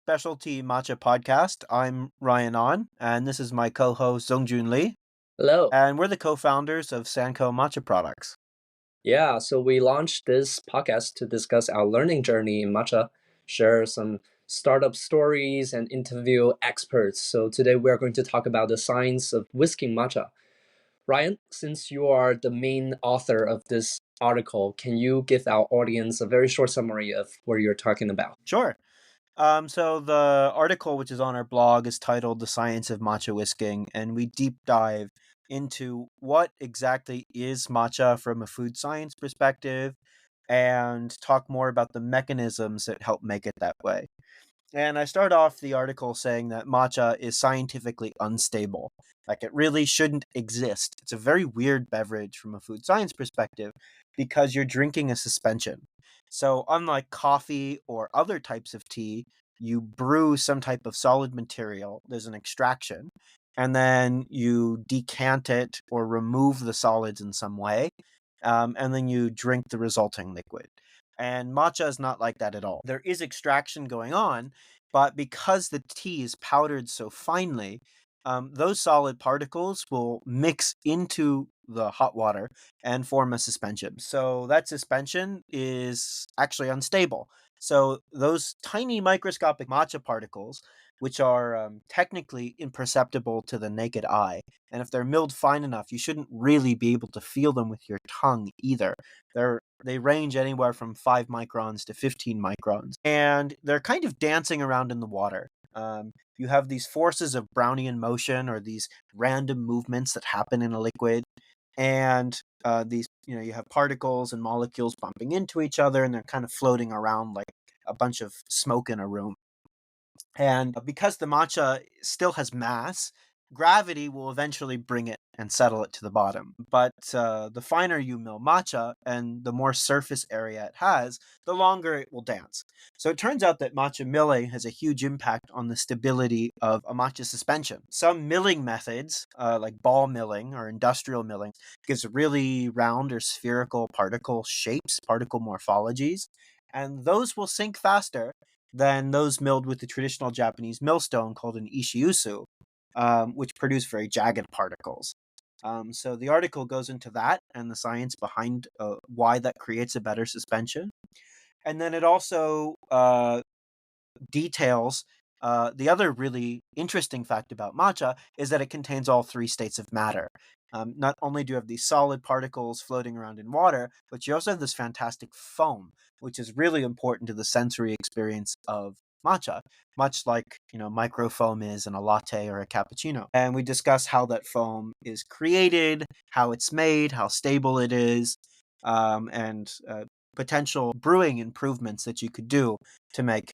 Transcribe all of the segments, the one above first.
Specialty Matcha Podcast. I'm Ryan On, and this is my co-host Zongjun Lee, Hello. and we're the co-founders of Sanko Matcha Products. Yeah, so we launched this podcast to discuss our learning journey in matcha, share some startup stories, and interview experts. So today we're going to talk about the science of whisking matcha. Ryan, since you are the main author of this article, can you give our audience a very short summary of what you're talking about? Sure. So the article, which is on our blog, is titled "The Science of Matcha Whisking," and we deep dive into what exactly is matcha from a food science perspective, and talk more about the mechanisms that help make it that way. And I start off the article saying that matcha is scientifically unstable. Like, it really shouldn't exist. It's a very weird beverage from a food science perspective because you're drinking a suspension. So, unlike coffee or other types of tea, you brew some type of solid material, there's an extraction, and then you decant it or remove the solids in some way, and then you drink the resulting liquid. And matcha is not like that at all. There is extraction going on, but because the tea is powdered so finely, those solid particles will mix into the hot water and form a suspension. So that suspension is actually unstable. So those tiny microscopic matcha particles, which are technically imperceptible to the naked eye, and if they're milled fine enough, you shouldn't really be able to feel them with your tongue either. They range anywhere from 5 microns to 15 microns, and they're kind of dancing around in the water. You have these forces of Brownian motion, or these random movements that happen in a liquid, and you have particles and molecules bumping into each other, and they're kind of floating around like a bunch of smoke in a room. And because the matcha still has mass, gravity will eventually bring it and settle it to the bottom. But the finer you mill matcha and the more surface area it has, the longer it will dance. So it turns out that matcha milling has a huge impact on the stability of a matcha suspension. Some milling methods, like ball milling or industrial milling, gives really round or spherical particle shapes, particle morphologies, and those will sink faster than those milled with the traditional Japanese millstone called an ishiusu, which produce very jagged particles. So the article goes into that and the science behind why that creates a better suspension. And then it also details the other really interesting fact about matcha is that it contains all three states of matter. Not only do you have these solid particles floating around in water, but you also have this fantastic foam, which is really important to the sensory experience of matcha, much like microfoam is in a latte or a cappuccino. And we discuss how that foam is created, how it's made, how stable it is, and potential brewing improvements that you could do to make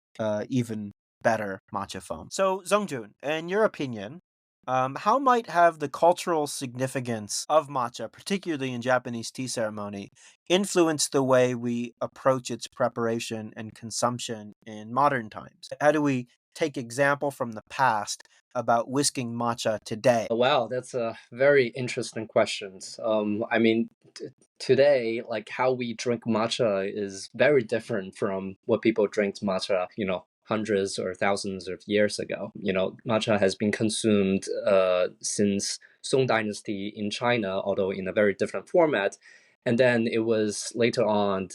even better matcha foam. So, Zongjun, in your opinion, how might have the cultural significance of matcha, particularly in Japanese tea ceremony, influence the way we approach its preparation and consumption in modern times? How do we take example from the past about whisking matcha today? Wow, that's a very interesting question. Today, like how we drink matcha is very different from what people drink matcha, hundreds or thousands of years ago. Matcha has been consumed since Song Dynasty in China, although in a very different format. And then it was later on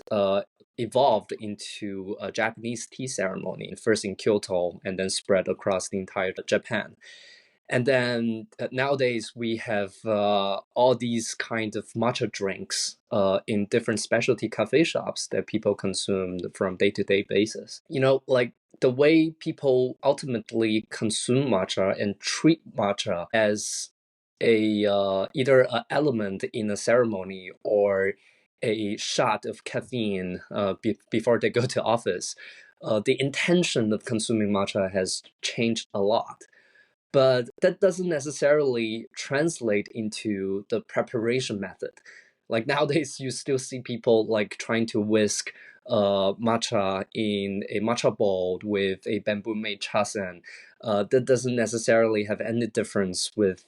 evolved into a Japanese tea ceremony, first in Kyoto and then spread across the entire Japan. And then nowadays we have all these kind of matcha drinks in different specialty cafe shops that people consume from day-to-day basis. Like the way people ultimately consume matcha and treat matcha as either an element in a ceremony or a shot of caffeine before they go to office. The intention of consuming matcha has changed a lot. But that doesn't necessarily translate into the preparation method. Like nowadays, you still see people like trying to whisk matcha in a matcha bowl with a bamboo made chasen, that doesn't necessarily have any difference with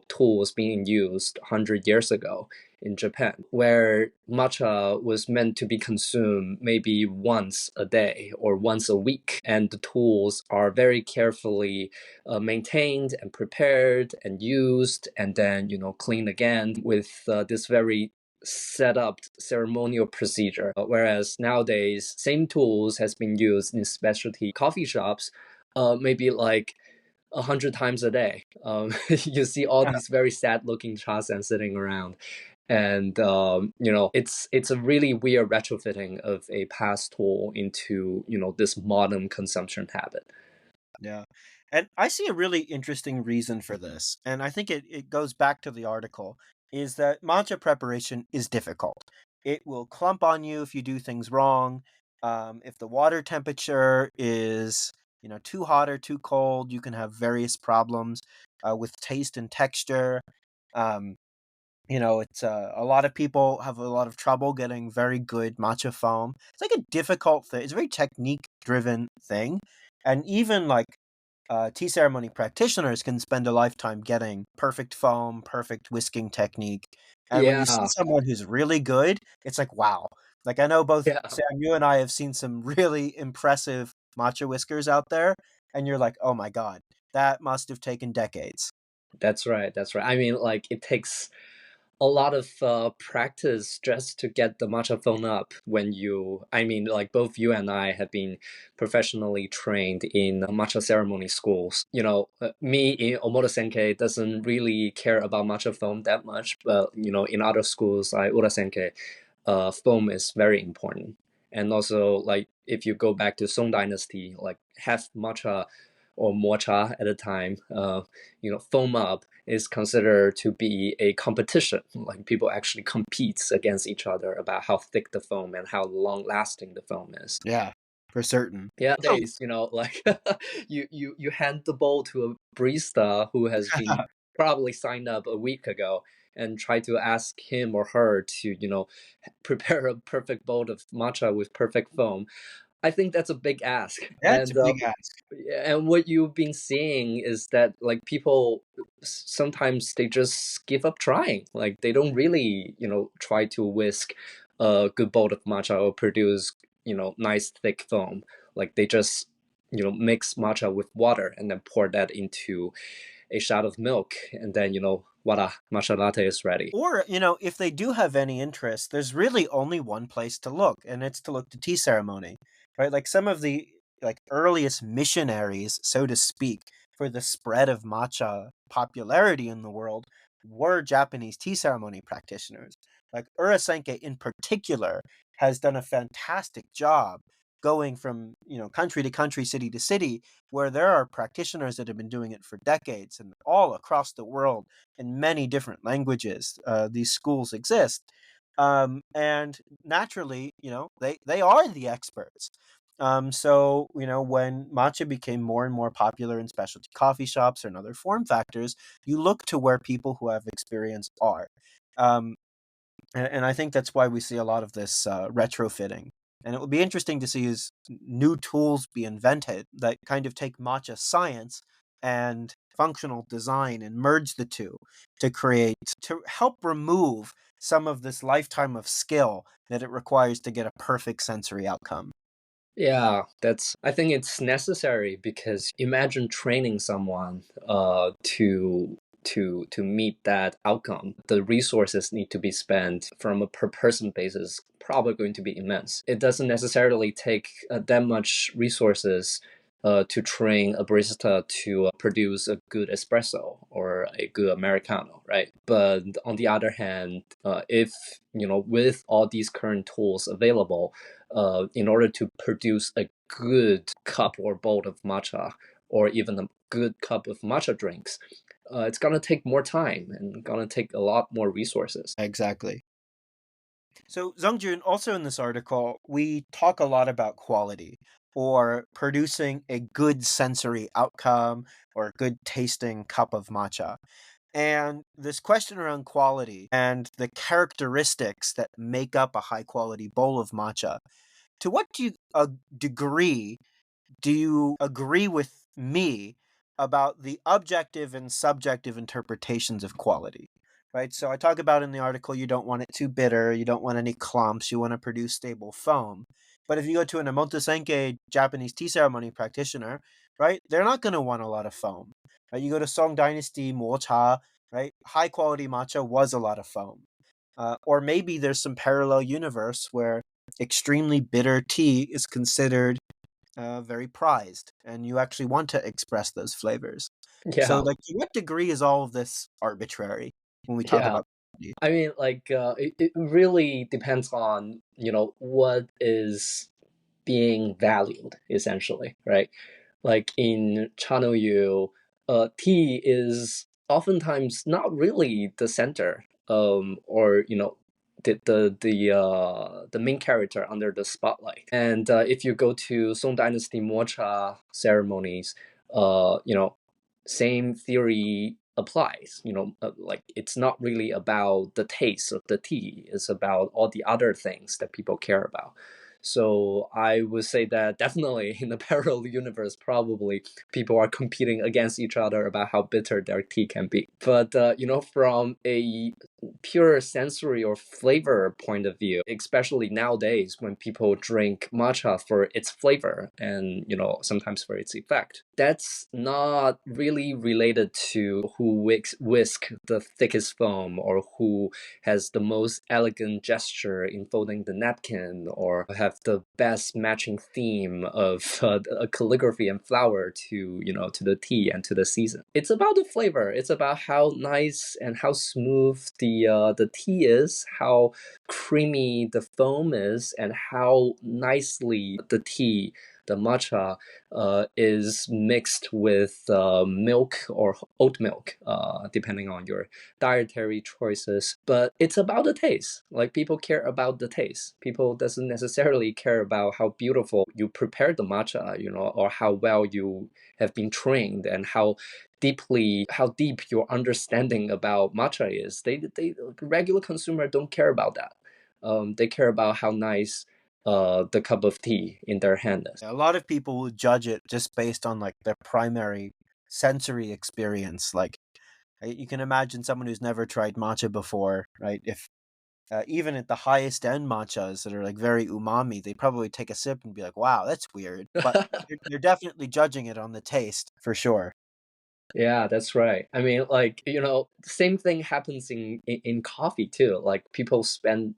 tools being used 100 years ago in Japan, where matcha was meant to be consumed maybe once a day or once a week, and the tools are very carefully maintained and prepared and used, and then cleaned again with this very set up ceremonial procedure. Whereas nowadays, same tools has been used in specialty coffee shops, maybe like 100 times a day. You see all these very sad-looking chasen sitting around, and it's a really weird retrofitting of a past tool into this modern consumption habit. Yeah. And I see a really interesting reason for this. And I think it goes back to the article is that matcha preparation is difficult. It will clump on you if you do things wrong. If the water temperature is, too hot or too cold, you can have various problems with taste and texture. Um, it's a lot of people have a lot of trouble getting very good matcha foam. It's like a difficult thing. It's a very technique driven thing. And even like tea ceremony practitioners can spend a lifetime getting perfect foam, perfect whisking technique. And when you see Yeah, someone who's really good, it's like, wow. Like I know both yeah. Sam, you and I have seen some really impressive matcha whiskers out there, and you're like, oh my God, that must have taken decades. That's right. That's right. I mean, like it takes a lot of practice just to get the matcha phone up when I mean, like both you and I have been professionally trained in matcha ceremony schools. Me in Omoto Senke doesn't really care about matcha foam that much, but in other schools like Ura Senke, foam is very important. And also, like if you go back to Song Dynasty, like half matcha or mocha at a time, foam up is considered to be a competition. Like people actually compete against each other about how thick the foam and how long lasting the foam is. Yeah, for certain. Yeah, So days, like you hand the bowl to a barista who has been probably signed up a week ago and try to ask him or her to, prepare a perfect bowl of matcha with perfect foam. I think that's a big ask. yeah, it's a big ask. And what you've been seeing is that like people sometimes they just give up trying. Like they don't really, try to whisk a good bowl of matcha or produce, nice thick foam. Like they just, mix matcha with water and then pour that into a shot of milk, and then voila, matcha latte is ready. Or, if they do have any interest, there's really only one place to look, and it's to look to tea ceremony, right? Like some of the like earliest missionaries, so to speak, for the spread of matcha popularity in the world were Japanese tea ceremony practitioners. Like Urasenke in particular has done a fantastic job going from, country to country, city to city, where there are practitioners that have been doing it for decades and all across the world in many different languages. These schools exist, and naturally, they are the experts. So when matcha became more and more popular in specialty coffee shops or in other form factors, you look to where people who have experience are. Um, and I think that's why we see a lot of this retrofitting. And it will be interesting to see as new tools be invented that kind of take matcha science and functional design and merge the two to help remove some of this lifetime of skill that it requires to get a perfect sensory outcome. Yeah, I think it's necessary because imagine training someone to meet that outcome. The resources need to be spent from a per person basis, probably going to be immense. It doesn't necessarily take that much resources to train a barista to produce a good espresso or a good americano, right? But on the other hand, if with all these current tools available, in order to produce a good cup or bowl of matcha, or even a good cup of matcha drinks, it's gonna take more time and gonna take a lot more resources. Exactly. So, Zhongjun, also in this article, we talk a lot about quality or producing a good sensory outcome or a good tasting cup of matcha. And this question around quality and the characteristics that make up a high quality bowl of matcha. to what degree do you agree with me about the objective and subjective interpretations of quality? Right. So I talk about in the article, you don't want it too bitter, you don't want any clumps, you want to produce stable foam. But if you go to an Omotesenke Japanese tea ceremony practitioner, right, they're not going to want a lot of foam. Right? You go to Song Dynasty Mocha, right, high quality matcha was a lot of foam. Or maybe there's some parallel universe where extremely bitter tea is considered very prized, and you actually want to express those flavors. So, Yeah, like, to what degree is all of this arbitrary when we talk yeah. about quality? I mean, like, it really depends on, what is being valued, essentially, right? Like in Chanoyu, tea is oftentimes not really the center, or the main character under the spotlight. And if you go to Song Dynasty Mocha ceremonies, same theory applies. Like it's not really about the taste of the tea; it's about all the other things that people care about. So I would say that definitely in the parallel universe, probably people are competing against each other about how bitter their tea can be. But from a pure sensory or flavor point of view, especially nowadays when people drink matcha for its flavor and sometimes for its effect, that's not really related to who whisk the thickest foam or who has the most elegant gesture in folding the napkin or have the best matching theme of a calligraphy and flower to the tea and to the season. It's about the flavor. It's about how nice and how smooth the tea is, how creamy the foam is, and how nicely the matcha, is mixed with milk or oat milk, depending on your dietary choices. But it's about the taste. Like people care about the taste. People doesn't necessarily care about how beautiful you prepare the matcha, or how well you have been trained and how deep your understanding about matcha is. They regular consumer don't care about that. They care about how nice the cup of tea in their hand is. A lot of people will judge it just based on like their primary sensory experience. Like, you can imagine someone who's never tried matcha before, right? If even at the highest end matchas that are like very umami, they probably take a sip and be like, "Wow, that's weird." But they're definitely judging it on the taste for sure. Yeah, that's right. I mean, like, same thing happens in coffee too. Like people spend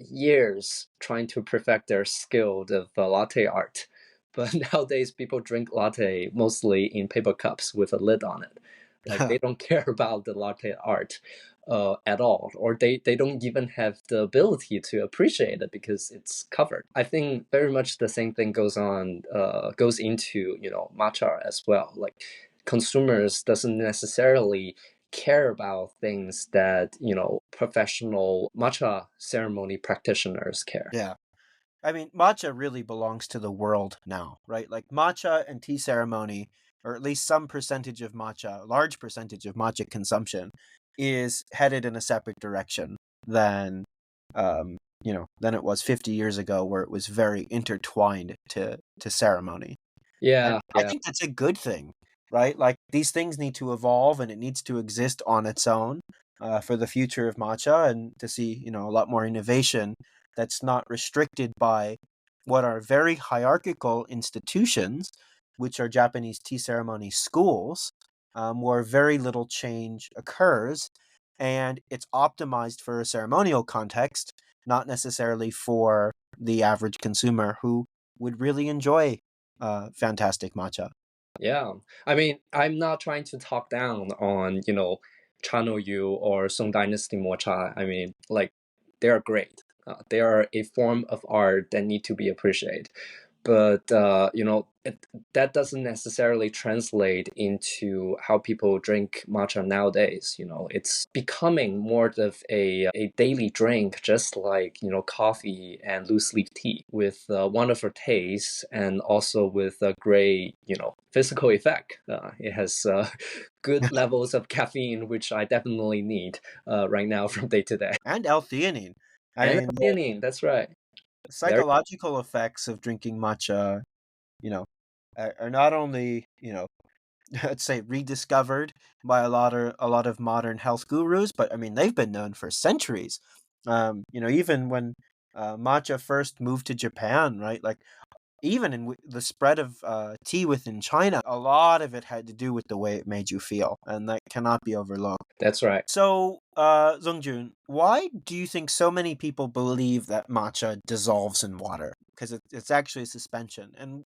years trying to perfect their skill of latte art. But nowadays people drink latte mostly in paper cups with a lid on it. Like they don't care about the latte art at all, or they don't even have the ability to appreciate it because it's covered. I think very much the same thing goes into, matcha as well. Like consumers doesn't necessarily care about things that professional matcha ceremony practitioners care. Yeah. I mean, matcha really belongs to the world now, right? Like matcha and tea ceremony, or at least some percentage of matcha, a large percentage of matcha consumption, is headed in a separate direction than, than it was 50 years ago, where it was very intertwined to ceremony. And Yeah, I yeah. think that's a good thing, right? Like these things need to evolve, and it needs to exist on its own for the future of matcha, and to see a lot more innovation that's not restricted by what are very hierarchical institutions, which are Japanese tea ceremony schools, where very little change occurs, and it's optimized for a ceremonial context, not necessarily for the average consumer who would really enjoy fantastic matcha. Yeah. I mean, I'm not trying to talk down on, Channel U or Song Dynasty Mocha. I mean, like, they are great. They are a form of art that need to be appreciated. But, that doesn't necessarily translate into how people drink matcha nowadays. It's becoming more of a daily drink, just like, coffee and loose leaf tea with wonderful taste and also with a great, physical effect. It has good levels of caffeine, which I definitely need right now from day to day. And L-theanine. I And mean, theanine, that's right. Very. Psychological effects of drinking matcha, you know, are not only, let's say rediscovered by a lot of modern health gurus, but I mean they've been known for centuries. Even when matcha first moved to Japan, right? Like even in the spread of tea within China, a lot of it had to do with the way it made you feel, and that cannot be overlooked. That's right. So, Zongjun, why do you think so many people believe that matcha dissolves in water? Because it's actually a suspension. And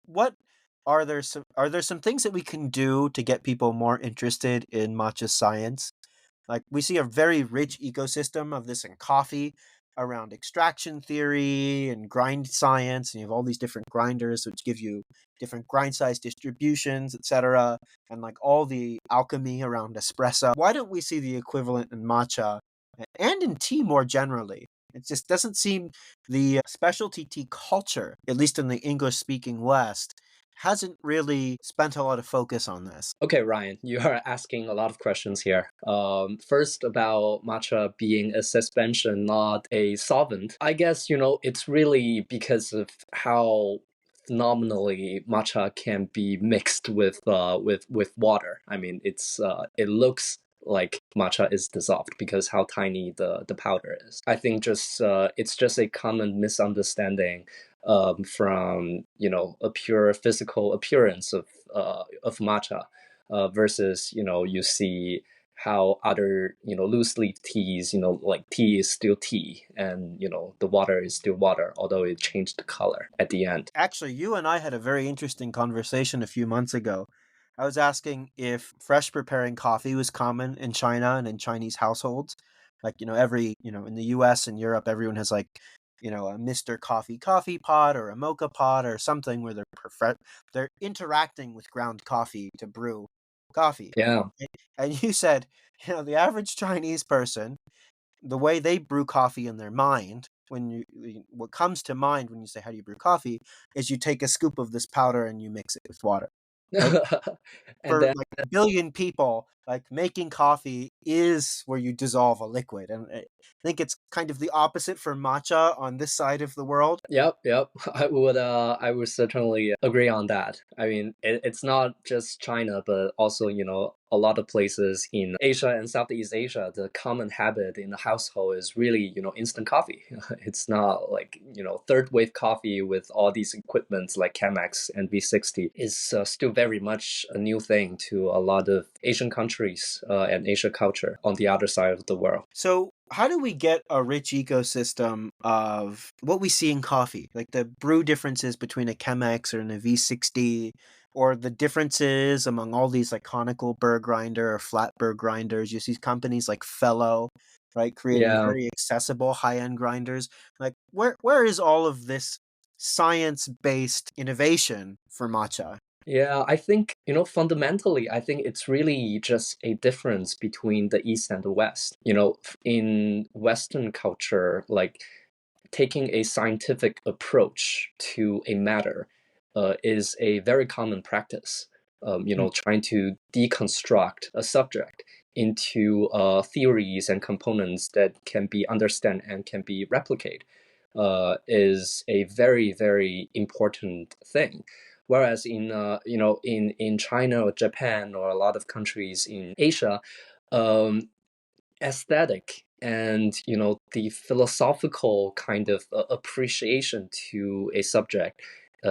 are there some things that we can do to get people more interested in matcha science? Like we see a very rich ecosystem of this in coffee around extraction theory and grind science, and you have all these different grinders which give you different grind size distributions, etc., and like all the alchemy around espresso. Why don't we see the equivalent in matcha and in tea more generally? It just doesn't seem the specialty tea culture, at least in the English speaking West, hasn't really spent a lot of focus on this. Okay, Ryan, you are asking a lot of questions here. First, about matcha being a suspension, not a solvent. I guess, it's really because of how phenomenally matcha can be mixed with water. I mean, it looks like matcha is dissolved because how tiny the powder is. I think just it's just a common misunderstanding from a pure physical appearance of matcha versus you see how other loose leaf teas, like tea is still tea, and the water is still water, although it changed the color at the end. Actually, you and I had a very interesting conversation a few months ago. I was asking if fresh preparing coffee was common in China and in Chinese households. Like, in the US and Europe, everyone has like, a Mr. Coffee pot or a mocha pot or something where they're interacting with ground coffee to brew coffee. Yeah. And you said, the average Chinese person, the way they brew coffee in their mind, what comes to mind when you say how do you brew coffee is you take a scoop of this powder and you mix it with water. Like And for then, like a billion people, like making coffee is where you dissolve a liquid, and I think it's kind of the opposite for matcha on this side of the world. yep. I would certainly agree on that. I mean, it's not just China, but also a lot of places in Asia and Southeast Asia. The common habit in the household is really instant coffee. It's not like third wave coffee with all these equipments like Chemex and V60 is still very much a new thing to a lot of Asian countries and Asia culture on the other side of the world. So, how do we get a rich ecosystem of what we see in coffee, like the brew differences between a Chemex or an a V60, or the differences among all these like conical burr grinder or flat burr grinders? You see companies like Fellow, right, creating Yeah. very accessible high-end grinders. Like, where is all of this science-based innovation for matcha? Yeah, I think, fundamentally, I think it's really just a difference between the East and the West. In Western culture, like taking a scientific approach to a matter is a very common practice. Trying to deconstruct a subject into theories and components that can be understood and can be replicated is a very, very important thing. Whereas in China or Japan or a lot of countries in Asia, um, aesthetic and the philosophical kind of appreciation to a subject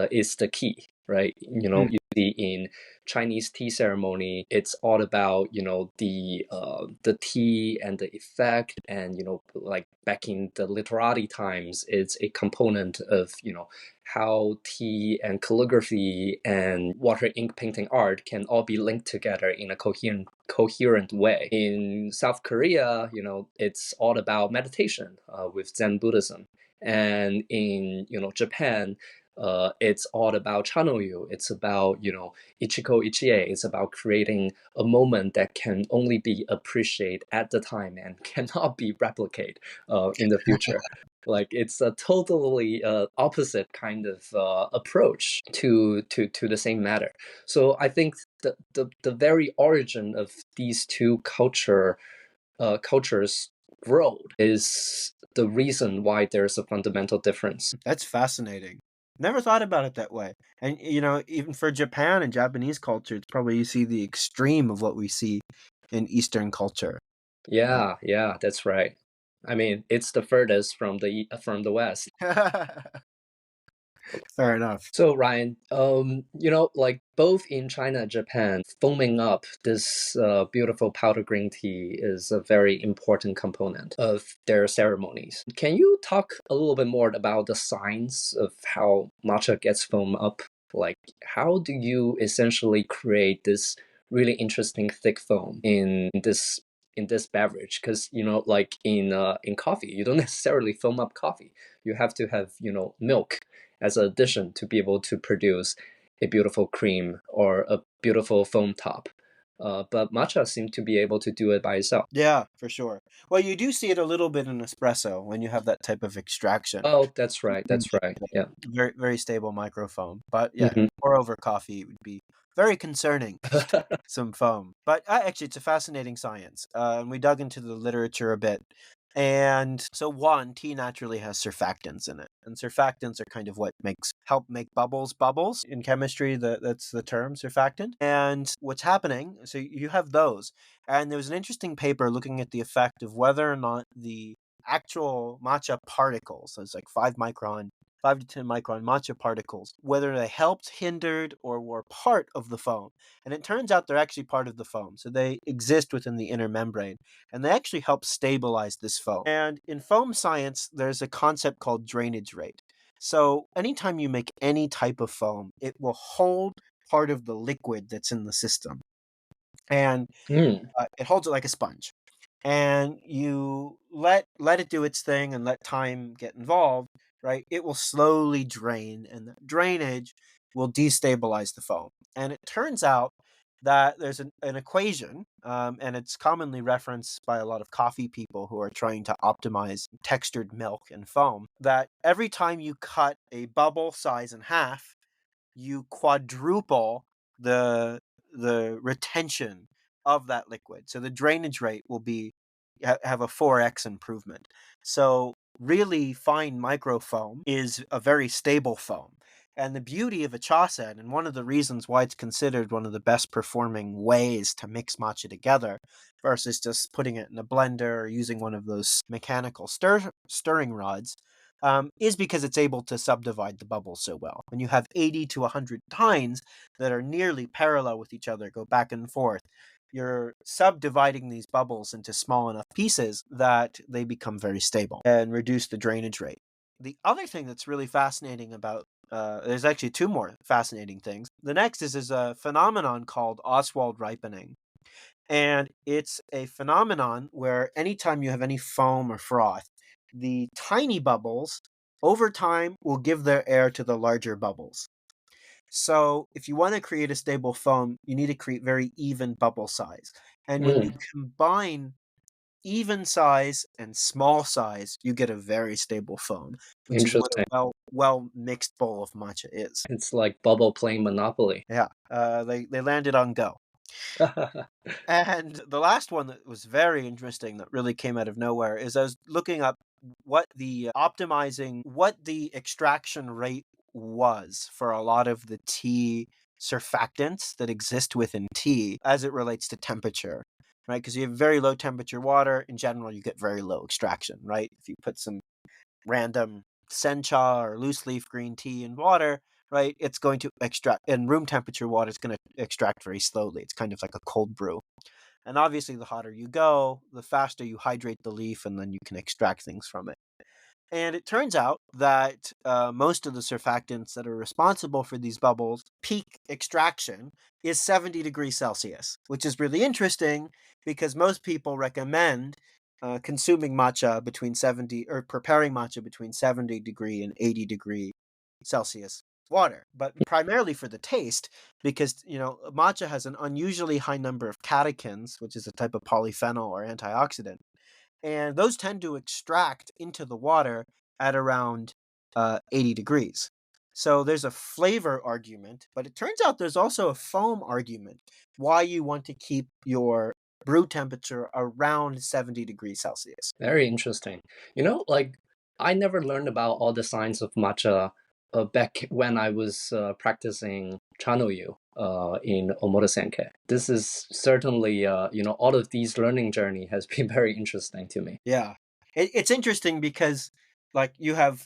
is the key, right? You see in Chinese tea ceremony, it's all about the tea and the effect, and like back in the literati times, it's a component of how tea and calligraphy and water ink painting art can all be linked together in a coherent way. In South Korea, it's all about meditation with Zen Buddhism. And in Japan, it's all about Chanoyu. It's about Ichiko Ichie. It's about creating a moment that can only be appreciated at the time and cannot be replicated in the future. Like it's a totally opposite kind of approach to the same matter. So I think the very origin of these two cultures road is the reason why there's a fundamental difference. That's fascinating. Never thought about it that way. And even for Japan and Japanese culture, it's probably you see the extreme of what we see in Eastern culture. Yeah, yeah, that's right. I mean, it's the furthest from the West. Fair enough. So Ryan, like both in China and Japan, foaming up this beautiful powder green tea is a very important component of their ceremonies. Can you talk a little bit more about the science of how matcha gets foamed up? Like, how do you essentially create this really interesting thick foam in this beverage? Because like in coffee, you don't necessarily foam up coffee. You have to have milk as an addition to be able to produce a beautiful cream or a beautiful foam top. But matcha seemed to be able to do it by itself. Yeah, for sure. Well, you do see it a little bit in espresso when you have that type of extraction. Oh, that's right. And That's right. Yeah. very very stable microfoam. But yeah, Hmm. pour over coffee would be very concerning. Some foam. But actually, it's a fascinating science. And we dug into the literature a bit. And so, one, tea naturally has surfactants in it, and surfactants are kind of what help make bubbles in chemistry. That's the term surfactant. And what's happening? So you have those, and there was an interesting paper looking at the effect of whether or not the actual matcha particles, so it's like 5 to 10 micron matcha particles, whether they helped, hindered, or were part of the foam. And it turns out they're actually part of the foam. So they exist within the inner membrane and they actually help stabilize this foam. And in foam science, there's a concept called drainage rate. So anytime you make any type of foam, it will hold part of the liquid that's in the system. And Mm, it holds it like a sponge, and you let it do its thing and let time get involved, right? It will slowly drain, and the drainage will destabilize the foam. And it turns out that there's an equation, and it's commonly referenced by a lot of coffee people who are trying to optimize textured milk and foam, that every time you cut a bubble size in half, you quadruple the the retention of that liquid. So the drainage rate will have a 4x improvement. So really fine microfoam is a very stable foam. And the beauty of a chasen, and one of the reasons why it's considered one of the best performing ways to mix matcha together versus just putting it in a blender or using one of those mechanical stirring rods, is because it's able to subdivide the bubbles so well. When you have 80 to 100 tines that are nearly parallel with each other, go back and forth, you're subdividing these bubbles into small enough pieces that they become very stable and reduce the drainage rate. The other thing that's really fascinating about there's actually two more fascinating things. The next is a phenomenon called Oswald ripening. And it's a phenomenon where anytime you have any foam or froth, the tiny bubbles over time will give their air to the larger bubbles. So, if you want to create a stable foam, you need to create very even bubble size. And when you mm, combine even size and small size, you get a very stable foam, which is what a interesting. well mixed bowl of matcha is. It's like bubble playing Monopoly. Yeah, they landed on Go. And the last one that was very interesting that really came out of nowhere is I was looking up what the extraction rate was for a lot of the tea surfactants that exist within tea as it relates to temperature, right? Because you have very low temperature water, in general, you get very low extraction, right? If you put some random sencha or loose leaf green tea in water, right, it's going to extract in room temperature water, it's going to extract very slowly. It's kind of like a cold brew. And obviously, the hotter you go, the faster you hydrate the leaf, and then you can extract things from it. And it turns out that most of the surfactants that are responsible for these bubbles, peak extraction is 70 degrees Celsius, which is really interesting because most people recommend consuming matcha between 70 or preparing matcha between 70 degree and 80 degree Celsius water, but primarily for the taste because matcha has an unusually high number of catechins, which is a type of polyphenol or antioxidant, and those tend to extract into the water at around 80 degrees. So there's a flavor argument, but it turns out there's also a foam argument why you want to keep your brew temperature around 70 degrees Celsius. Very interesting. Like I never learned about all the science of matcha back when I was practicing Chanoyu in Omoto-senke. This is certainly, all of these learning journey has been very interesting to me. Yeah. It's interesting because, like, you have,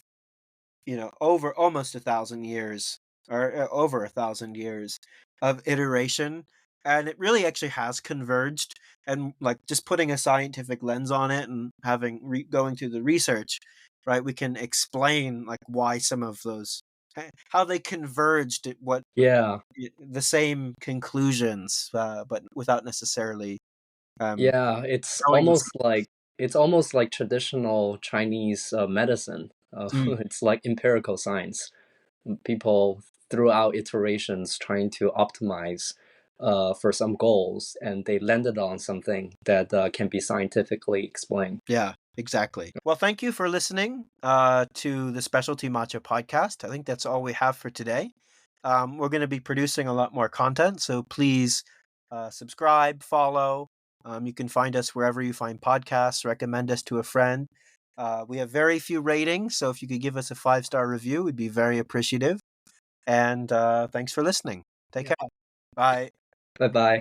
over almost 1,000 years, or over 1,000 years of iteration, and it really actually has converged. And like just putting a scientific lens on it and having going through the research, right? We can explain like why some of those, how they converged at what Yeah, the same conclusions, but without necessarily um, yeah, knowing the it's almost like traditional Chinese medicine. Mm, It's like empirical science. People throughout iterations trying to optimize for some goals, and they landed on something that can be scientifically explained. yeah, exactly. Well, thank you for listening to the Specialty Matcha podcast. I think that's all we have for today. We're going to be producing a lot more content, so please subscribe, follow. You can find us wherever you find podcasts, recommend us to a friend. We have very few ratings, so if you could give us a 5-star review, we'd be very appreciative. And thanks for listening. Take Yeah. care. Bye. Bye bye.